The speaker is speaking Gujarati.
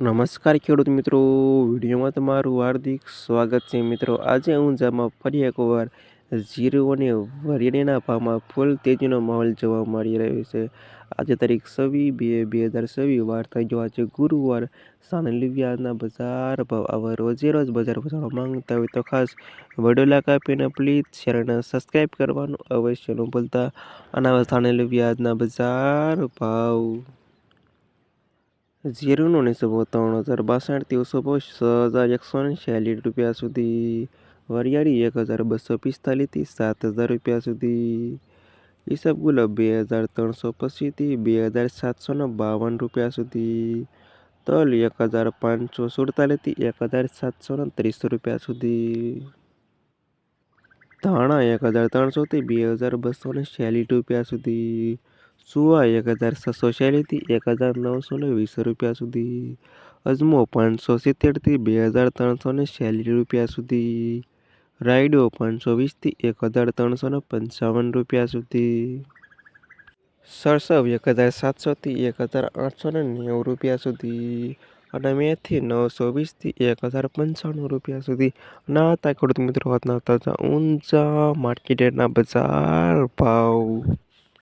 નમસ્કાર ખેડૂત મિત્રો, વિડીયોમાં તમારું હાર્દિક સ્વાગત છે. મિત્રો આજે ઊંઝામાં ફરી એકવાર જીરું અને વરિયાળીના ભાવમાં ફૂલ તેજીનો માહોલ જોવા મળી રહ્યો છે. આજે તારીખ 26/2/2026 વાર થઈ ગયો. આજે ગુરુવાર. સાંજના વ્યાજના બજાર ભાવ આવા રોજે રોજ બજાર જાણવા માંગતા હોય તો ખાસ વિડીયો કાપીને પ્લીઝ ચેનલને સબસ્ક્રાઈબ કરવાનું અવશ્ય ન ભૂલતા. અને સાંજના વ્યાજના બજાર ભાવ જીરુંનો નીચો 3062 6,146 સુધી. વરિયાળી 1,245 7,000 સુધી. ઈસબગુલ 2,325 2,752 સુધી. તલ 1,547 1,730 સુધી. ધાણા 1,300 2,246 સુધી. સુવા 1,646 1,920 સુધી. અજમો 570 2,346 સુધી. રાયડો 520 1,355 સુધી. સરસવ 1,700 1,890 સુધી. અને મેથી 920 1,095 સુધી. ના હતા ખેડૂત મિત્રો, આજના તાજા ઊંઝા માર્કેટના બજાર ભાવ.